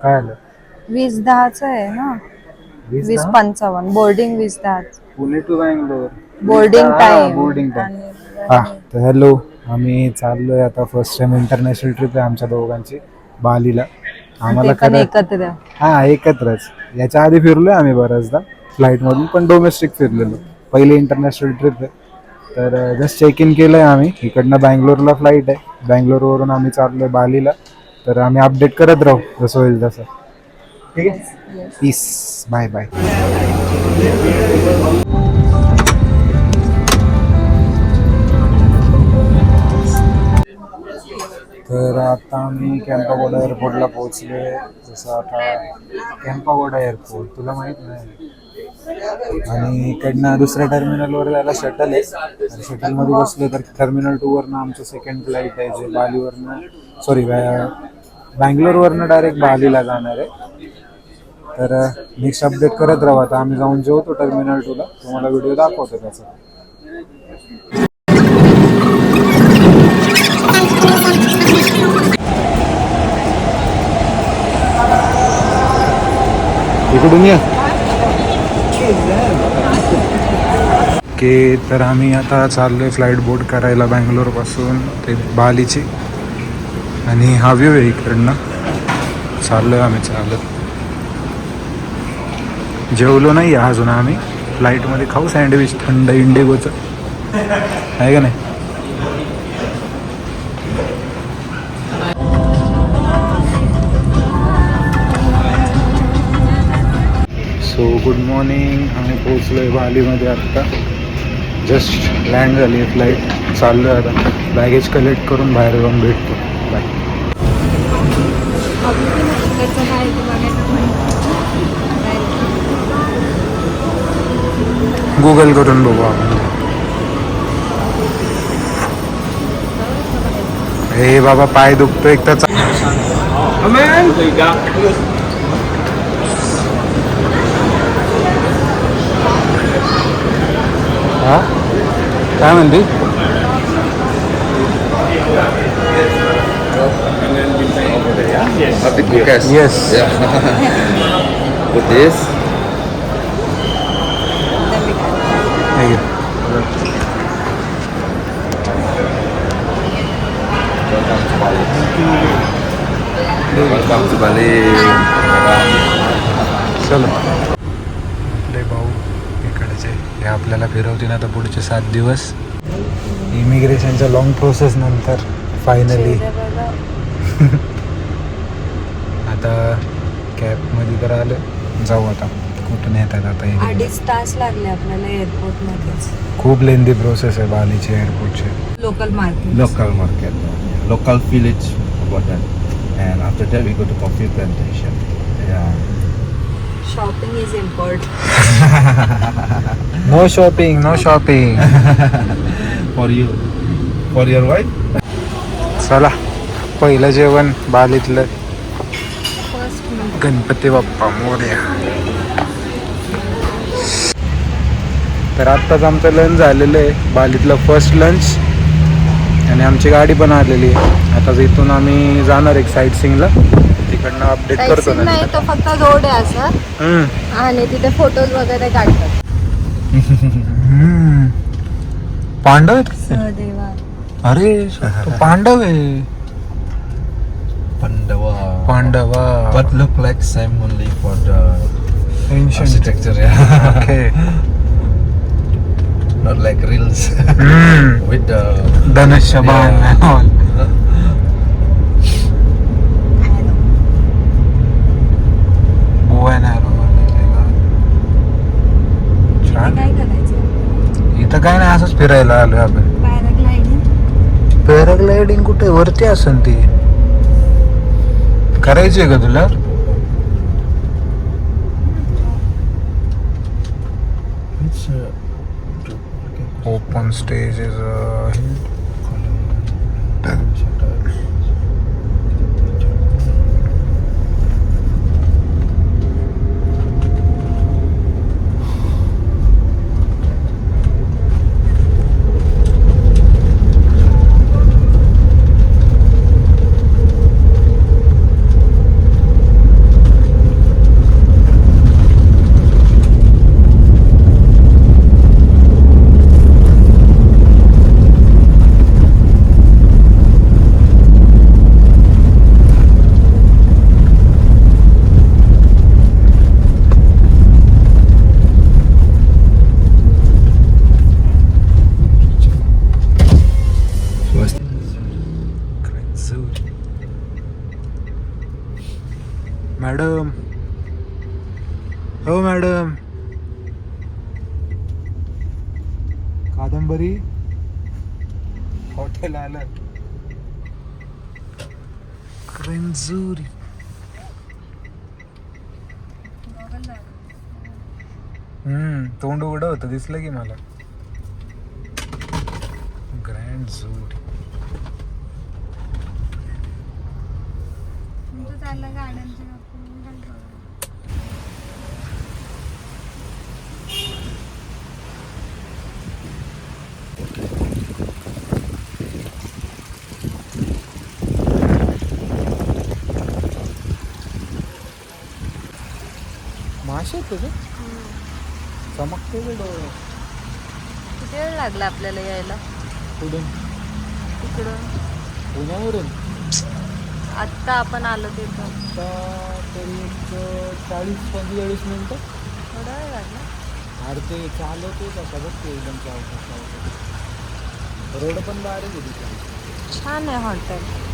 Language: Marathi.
काय आलं? 20-10 आहे ना. 20-55 boarding 20-10 Pune to Bangalore boarding time boarding time. हा तर हॅलो, आम्ही चाललोय आता. फर्स्ट टाइम इंटरनॅशनल ट्रिप आहे आमच्या दोघांची बालीला. आम्हाला पण खरं एकत्र. हा एकत्रच. याच्या आधी फिरलोय आम्ही बऱ्याचदा फ्लाईटमधून, पण डोमेस्टिक फिरलेलो. पहिली इंटरनॅशनल ट्रिप आहे. तर जस्ट चेक इन केलंय आम्ही. इकडनं बँगलोरला फ्लाईट आहे. बँगलोरवरून आम्ही चाललोय बालीला. तर आम्ही अपडेट करत राहू जसं होईल तसं. ठीक आहे. पीस. Bye bye. तर आता आम्ही कॅम्पागोडा एअरपोर्टला पोहोचलो. जसं आता कॅम्पागोडा एअरपोर्ट तुला माहीत नाही. आणि इकडनं दुसऱ्या टर्मिनलवर जायला शटल आहे. शटलमध्ये बसलो तर टर्मिनल 2 वरनं आमचं सेकंड फ्लाईट आहे जे बँगलोरवरनं डायरेक्ट बालीला जाणार आहे. तर नेक्स्ट अपडेट करत राहू. आता आम्ही जाऊन जेवतो टर्मिनल 2ला. तुम्हाला व्हिडिओ दाखवतो त्याचा. इकडून या. ओके, तर आम्ही आता चाललोय फ्लाईट बोर्ड करायला बँगलोरपासून ते बालीची. आणि हा व्ह्यू आहे इकडनं. चाललोय आम्ही चालत. जेवलो नाही अजून आम्ही. फ्लाईटमध्ये खाऊ सँडविच थंड इंडिगोचं, आहे का नाही. So good morning. आम्ही पोहोचलो आहे बालीमध्ये आत्ता. जस्ट लँड झाली आहे फ्लाईट. चाललो आहे आता. बॅगेज कलेक्ट करून बाहेर जाऊन भेटतो. बाय. गूगल करून बघू आपण. हे बाबा पाय दुखतो एक तर. हा काय म्हणते. येस. Welcome to Bali. चलो. आपले भाऊ इकडचे हे आपल्याला फिरवतील आता पुढचे 7 दिवस. इमिग्रेशनच्या लॉंग प्रोसेस नंतर फायनली आता कॅबमध्ये तर आलं. जाऊ आता. कुठून येतात आता. 2.5 तास लागले आपल्याला एअरपोर्टमध्येच. खूप लेंदी प्रोसेस आहे बालीची एअरपोर्टची. Local market. Local village about that. And after that we go to coffee plantation. Yeah. Shopping is important. No shopping, no shopping. For you. For your wife? चला पहिलं जेवण बालीतलं. फर्स्ट गणपती बाप्पा मोरया. तर आत्ताच आमचं लंच झालेलं आहे. बालीतलं फर्स्ट लंच. आणि आमची गाडी पण आलेली आहे. आता इथून आम्ही जाणार एक साईट सीइंगला. तिकडनं अपडेट करतो ना. नाही तो फक्त रोड आहे असं. आणि तिथे फोटोज वगैरे काढतात. पांडव आहेत. सहदेवा. अरे तो पांडव आहे. Pandava. But look like same only for the Ancient architecture. Yeah. Okay. Not like reels. With the धनुष्य बाण. काय करायचं. इथं काय नाही, असंच फिरायला आलोय आपण. पॅराग्लायडिंग कुठे वरती असेल ती. करायची आहे का तुला. ओपन स्टेज इज मॅडम, हो मॅडम, कादंबरी हॉटेल आलं. क्रेंजुरी. तोंड उघडं होतं दिसलं की मला. ग्रँड झूट. चाललं गाड्यांचं. मासे तुझे चमकते डोळे. किती वेळ लागला आपल्याला यायला कुठून? तिकडून? पुण्यावरून आत्ता आपण आलो तिथं. आता तरी एक 40-45 मिनटं. थोडा वेळ लागला. अरे ते चालवतेच आता बघ ते एकदम चावतात. रोड पण बारीक आहे तिथे. छान आहे हॉटेल.